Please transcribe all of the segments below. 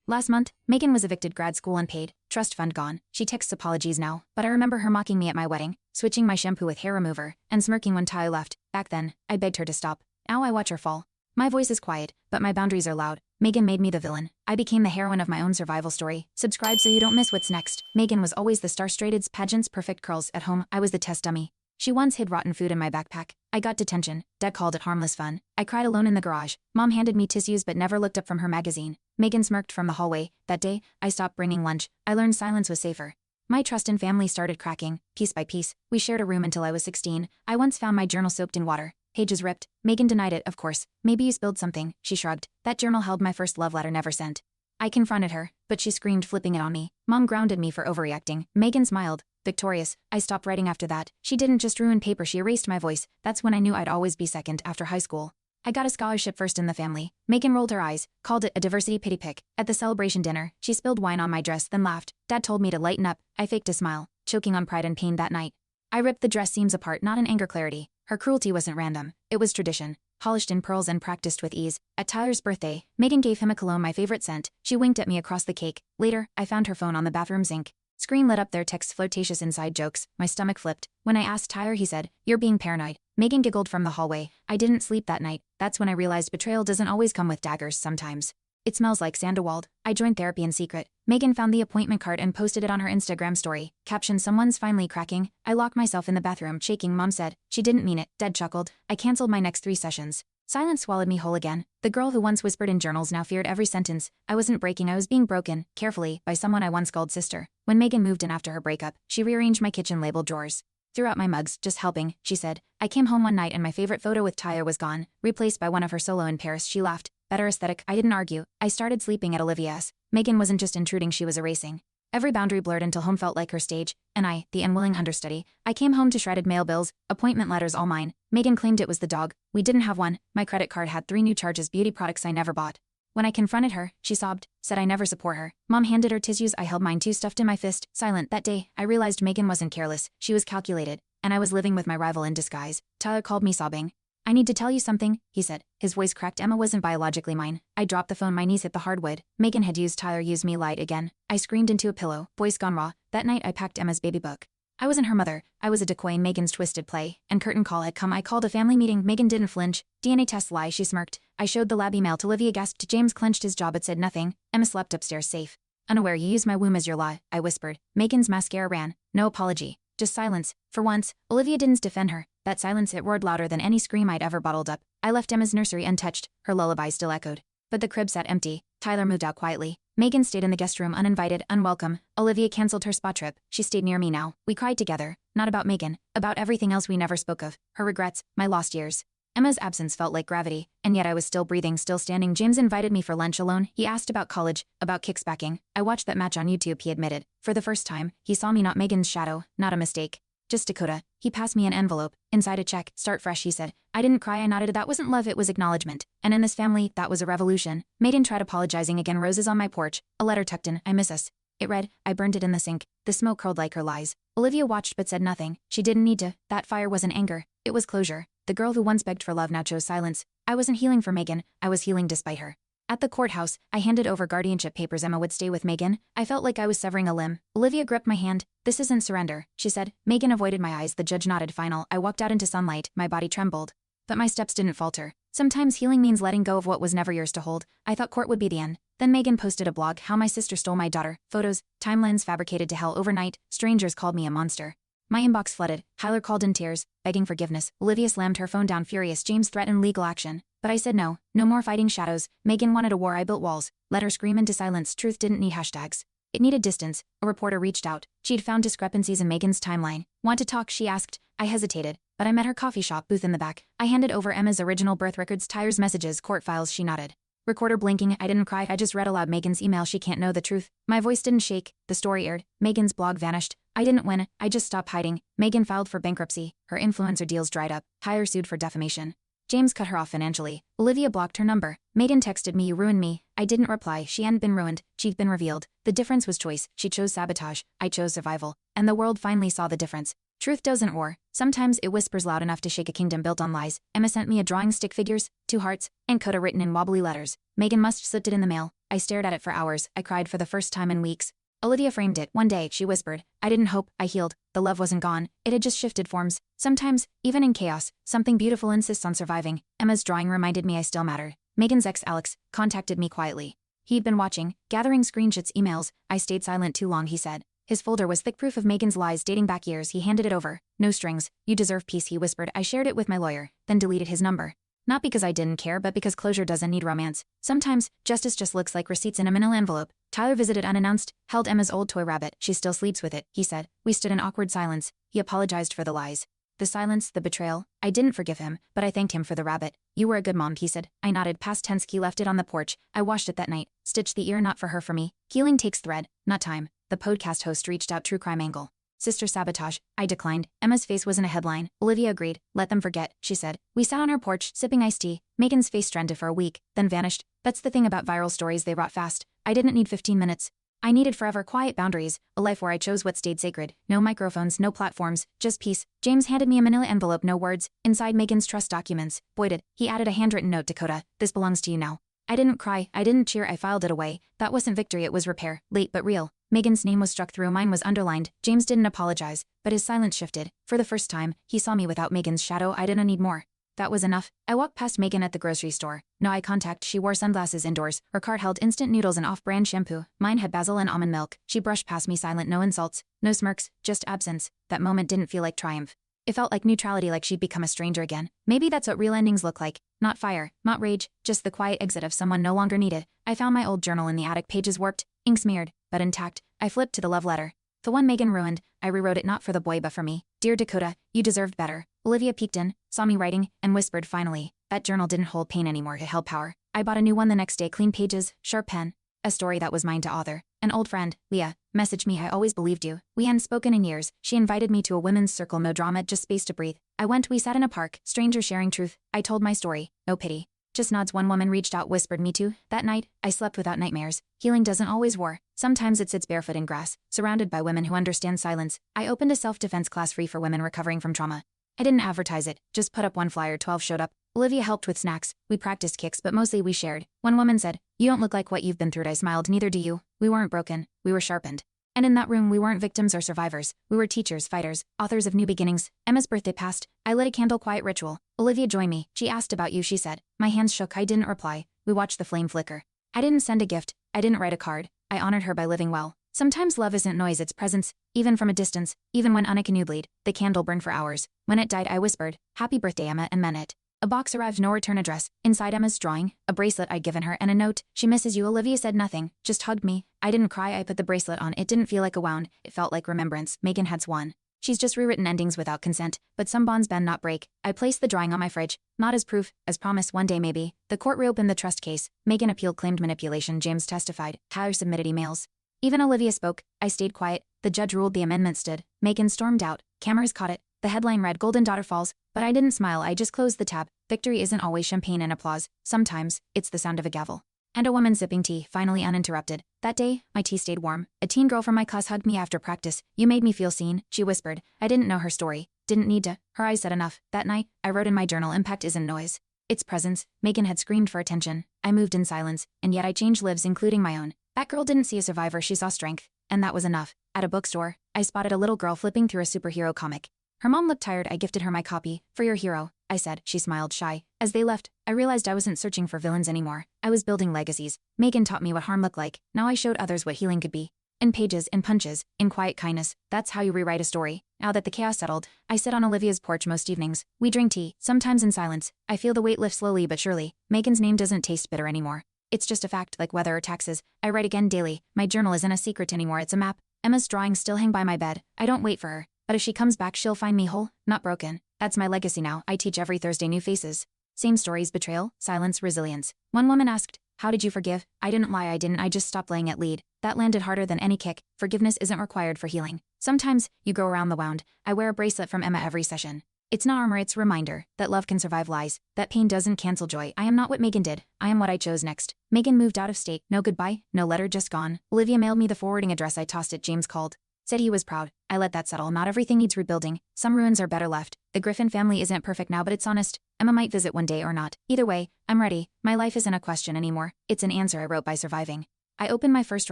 Last month, Megan was evicted, grad school unpaid, trust fund gone. She texts apologies now, but I remember her mocking me at my wedding, switching my shampoo with hair remover, and smirking when Ty left. Back then, I begged her to stop. Now I watch her fall. My voice is quiet, but my boundaries are loud. Megan made me the villain. I became the heroine of my own survival story. Subscribe so you don't miss what's next. Megan was always the star, straighted's, pageants, perfect curls. At home, I was the test dummy. She once hid rotten food in my backpack. I got detention. Dad called it harmless fun. I cried alone in the garage. Mom handed me tissues but never looked up from her magazine. Megan smirked from the hallway. That day, I stopped bringing lunch. I learned silence was safer. My trust in family started cracking, piece by piece. We shared a room until I was 16. I once found my journal soaked in water. Pages ripped. Megan denied it, of course. Maybe you spilled something, she shrugged. That journal held my first love letter never sent. I confronted her, but she screamed, flipping it on me. Mom grounded me for overreacting. Megan smiled. Victorious. I stopped writing after that. She didn't just ruin paper, she erased my voice. That's when I knew I'd always be second after high school. I got a scholarship first in the family. Megan rolled her eyes, called it a diversity pity pick. At the celebration dinner, she spilled wine on my dress, then laughed. Dad told me to lighten up. I faked a smile, choking on pride and pain that night. I ripped the dress seams apart, not in anger, clarity. Her cruelty wasn't random. It was tradition. Polished in pearls and practiced with ease. At Tyler's birthday, Megan gave him a cologne, my favorite scent. She winked at me across the cake. Later, I found her phone on the bathroom sink. Screen lit up, their texts, flirtatious inside jokes. My stomach flipped. When I asked Tyler, he said, "You're being paranoid." Megan giggled from the hallway. I didn't sleep that night. That's when I realized betrayal doesn't always come with daggers, sometimes. It smells like Sandoval. I joined therapy in secret. Megan found the appointment card and posted it on her Instagram story. Caption, "Someone's finally cracking." I locked myself in the bathroom, shaking. Mom said, "She didn't mean it." Dad chuckled. I canceled my next 3 sessions. Silence swallowed me whole again. The girl who once whispered in journals now feared every sentence. I wasn't breaking, I was being broken, carefully, by someone I once called sister. When Megan moved in after her breakup, she rearranged my kitchen label drawers. Threw out my mugs, just helping, she said. I came home one night and my favorite photo with Tyler was gone, replaced by one of her solo in Paris. She laughed. Better aesthetic. I didn't argue. I started sleeping at Olivia's. Megan wasn't just intruding, she was erasing. Every boundary blurred until home felt like her stage, and I, the unwilling understudy. I came home to shredded mail bills, appointment letters all mine. Megan claimed it was the dog. We didn't have one. My credit card had 3 new charges, beauty products I never bought. When I confronted her, she sobbed, said I never support her. Mom handed her tissues, I held mine too, stuffed in my fist, silent. That day, I realized Megan wasn't careless, she was calculated, and I was living with my rival in disguise. Tyler called me sobbing. "I need to tell you something," he said. His voice cracked. Emma wasn't biologically mine. I dropped the phone, my knees hit the hardwood. Megan had used Tyler, used me, lied again. I screamed into a pillow, voice gone raw. That night I packed Emma's baby book. I wasn't her mother, I was a decoy in Megan's twisted play, and curtain call had come. I called a family meeting. Megan didn't flinch. DNA test lie, she smirked. I showed the lab email to Olivia, gasped. James clenched his jaw but said nothing. Emma slept upstairs safe. Unaware, you used my womb as your lie, I whispered. Megan's mascara ran. No apology. Just silence. For once, Olivia didn't defend her. That silence, it roared louder than any scream I'd ever bottled up. I left Emma's nursery untouched. Her lullaby still echoed. But the crib sat empty. Tyler moved out quietly. Megan stayed in the guest room, uninvited, unwelcome. Olivia canceled her spa trip. She stayed near me now. We cried together. Not about Megan. About everything else we never spoke of. Her regrets. My lost years. Emma's absence felt like gravity, and yet I was still breathing, still standing. James invited me for lunch alone. He asked about college, about kickbacking. I watched that match on YouTube, he admitted. For the first time, he saw me, not Megan's shadow, not a mistake. Just Dakota. He passed me an envelope. Inside a check. Start fresh, he said. I didn't cry, I nodded. That wasn't love, it was acknowledgement. And in this family, that was a revolution. Megan tried apologizing again. Roses on my porch. A letter tucked in. I miss us. It read. I burned it in the sink. The smoke curled like her lies. Olivia watched but said nothing. She didn't need to. That fire wasn't anger. It was closure. The girl who once begged for love now chose silence. I wasn't healing for Megan. I was healing despite her. At the courthouse, I handed over guardianship papers. Emma would stay with Megan. I felt like I was severing a limb. Olivia gripped my hand. This isn't surrender, she said. Megan avoided my eyes. The judge nodded. Final. I walked out into sunlight. My body trembled. But my steps didn't falter. Sometimes healing means letting go of what was never yours to hold. I thought court would be the end. Then Megan posted a blog. How my sister stole my daughter. Photos, timelines fabricated to hell. Overnight, strangers called me a monster. My inbox flooded. Tyler called in tears, begging forgiveness. Olivia slammed her phone down, furious. James threatened legal action. But I said no. No more fighting shadows. Megan wanted a war. I built walls. Let her scream into silence. Truth didn't need hashtags. It needed distance. A reporter reached out. She'd found discrepancies in Megan's timeline. Want to talk, she asked. I hesitated, but I met her coffee shop booth in the back. I handed over Emma's original birth records, Tyler's messages, court files. She nodded. Recorder blinking. I didn't cry. I just read aloud Megan's email. She can't know the truth. My voice didn't shake. The story aired. Megan's blog vanished. I didn't win. I just stopped hiding. Megan filed for bankruptcy. Her influencer deals dried up. Tyler sued for defamation. James cut her off financially. Olivia blocked her number. Megan texted me, you ruined me. I didn't reply. She hadn't been ruined. She'd been revealed. The difference was choice. She chose sabotage. I chose survival. And the world finally saw the difference. Truth doesn't roar. Sometimes it whispers loud enough to shake a kingdom built on lies. Emma sent me a drawing, stick figures, 2 hearts, and coda written in wobbly letters. Megan must have slipped it in the mail. I stared at it for hours. I cried for the first time in weeks. Olivia framed it. One day, she whispered. I didn't hope. I healed. The love wasn't gone. It had just shifted forms. Sometimes, even in chaos, something beautiful insists on surviving. Emma's drawing reminded me I still mattered. Megan's ex, Alex, contacted me quietly. He'd been watching, gathering screenshots, emails. I stayed silent too long, he said. His folder was thick proof of Megan's lies dating back years. He handed it over. No strings. You deserve peace, he whispered. I shared it with my lawyer, then deleted his number. Not because I didn't care, but because closure doesn't need romance. Sometimes, justice just looks like receipts in a manila envelope. Tyler visited unannounced, held Emma's old toy rabbit. She still sleeps with it, he said. We stood in awkward silence. He apologized for the lies. The silence, the betrayal. I didn't forgive him, but I thanked him for the rabbit. You were a good mom, he said. I nodded. Past tense. He left it on the porch. I washed it that night. Stitched the ear. Not for her, for me. Healing takes thread, not time. The podcast host reached out. True crime angle. Sister sabotage. I declined. Emma's face was in a headline. Olivia agreed. Let them forget, she said. We sat on her porch, sipping iced tea. Megan's face trended for a week, then vanished. That's the thing about viral stories, they rot fast. I didn't need 15 minutes. I needed forever quiet boundaries, a life where I chose what stayed sacred. No microphones, no platforms, just peace. James handed me a manila envelope, no words. Inside, Megan's trust documents. Voided. He added a handwritten note. Dakota, this belongs to you now. I didn't cry, I didn't cheer, I filed it away. That wasn't victory, it was repair. Late but real. Megan's name was struck through, mine was underlined. James didn't apologize, but his silence shifted. For the first time, he saw me without Megan's shadow. I didn't need more. That was enough. I walked past Megan at the grocery store. No eye contact. She wore sunglasses indoors. Her cart held instant noodles and off-brand shampoo. Mine had basil and almond milk. She brushed past me silent. No insults, no smirks, just absence. That moment didn't feel like triumph. It felt like neutrality, like she'd become a stranger again. Maybe that's what real endings look like. Not fire, not rage, just the quiet exit of someone no longer needed. I found my old journal in the attic, pages warped, ink smeared, but intact. I flipped to the love letter. The one Megan ruined. I rewrote it not for the boy but for me. Dear Dakota, you deserved better. Olivia peeked in, saw me writing, and whispered finally. That journal didn't hold pain anymore, it held power. I bought a new one the next day, clean pages, sharp pen. A story that was mine to author. An old friend, Leah, messaged me. I always believed you. We hadn't spoken in years. She invited me to a women's circle, no drama, just space to breathe. I went, we sat in a park, strangers sharing truth. I told my story, no pity. Just nods. One woman reached out, whispered me too. That night, I slept without nightmares. Healing doesn't always war. Sometimes it sits barefoot in grass, surrounded by women who understand silence. I opened a self-defense class free for women recovering from trauma. I didn't advertise it, just put up one flyer. 12 showed up. Olivia helped with snacks. We practiced kicks, but mostly we shared. One woman said, you don't look like what you've been through. I smiled. Neither do you. We weren't broken. We were sharpened. And in that room, we weren't victims or survivors. We were teachers, fighters, authors of new beginnings. Emma's birthday passed. I lit a candle, quiet ritual. Olivia joined me. She asked about you, she said. My hands shook. I didn't reply. We watched the flame flicker. I didn't send a gift. I didn't write a card. I honored her by living well. Sometimes love isn't noise, it's presence, even from a distance, even when unaccompanied. The candle burned for hours. When it died, I whispered, happy birthday, Emma, and meant it. A box arrived, no return address. Inside Emma's drawing, a bracelet I'd given her, and a note. She misses you. Olivia said nothing, just hugged me. I didn't cry. I put the bracelet on. It didn't feel like a wound. It felt like remembrance. Megan had sworn. She's just rewritten endings without consent, but some bonds bend, not break. I placed the drawing on my fridge, not as proof, as promise. One day maybe. The court reopened the trust case. Megan appealed, claimed manipulation. James testified. Tyler submitted emails. Even Olivia spoke. I stayed quiet. The judge ruled. The amendment stood. Megan stormed out. Cameras caught it. The headline read, Golden Daughter Falls, but I didn't smile. I just closed the tab. Victory isn't always champagne and applause. Sometimes, it's the sound of a gavel. And a woman sipping tea, finally uninterrupted. That day, my tea stayed warm. A teen girl from my class hugged me after practice. You made me feel seen, she whispered. I didn't know her story. Didn't need to. Her eyes said enough. That night, I wrote in my journal, impact isn't noise. It's presence. Megan had screamed for attention. I moved in silence, and yet I changed lives, including my own. That girl didn't see a survivor, she saw strength. And that was enough. At a bookstore, I spotted a little girl flipping through a superhero comic. Her mom looked tired. I gifted her my copy. For your hero, I said. She smiled, shy. As they left, I realized I wasn't searching for villains anymore. I was building legacies. Megan taught me what harm looked like. Now I showed others what healing could be. In pages, in punches, in quiet kindness. That's how you rewrite a story. Now that the chaos settled, I sit on Olivia's porch most evenings. We drink tea, sometimes in silence. I feel the weight lift slowly but surely. Megan's name doesn't taste bitter anymore. It's just a fact, like weather or taxes. I write again daily. My journal isn't a secret anymore, it's a map. Emma's drawings still hang by my bed. I don't wait for her. But if she comes back, she'll find me whole, not broken. That's my legacy now. I teach every Thursday new faces. Same stories, betrayal, silence, resilience. One woman asked, how did you forgive? I didn't lie, I didn't. I just stopped laying at lead. That landed harder than any kick. Forgiveness isn't required for healing. Sometimes, you go around the wound. I wear a bracelet from Emma every session. It's not armor, it's a reminder that love can survive lies, that pain doesn't cancel joy. I am not what Megan did. I am what I chose next. Megan moved out of state. No goodbye, no letter, just gone. Olivia mailed me the forwarding address. I tossed it. James called. Said he was proud. I let that settle. Not everything needs rebuilding. Some ruins are better left. The Griffin family isn't perfect now, but it's honest. Emma might visit one day or not. Either way, I'm ready. My life isn't a question anymore. It's an answer I wrote by surviving. I opened my first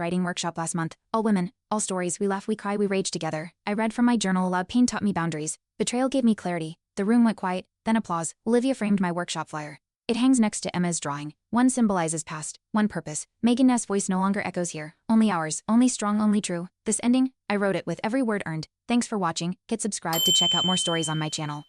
writing workshop last month. All women, all stories. We laugh, we cry, we rage together. I read from my journal aloud. Pain taught me boundaries. Betrayal gave me clarity. The room went quiet, then applause. Olivia framed my workshop flyer. It hangs next to Emma's drawing. One symbolizes past, one purpose. Megan Ness' voice no longer echoes here. Only ours, only strong, only true. This ending, I wrote it with every word earned. Thanks for watching. Hit subscribe to check out more stories on my channel.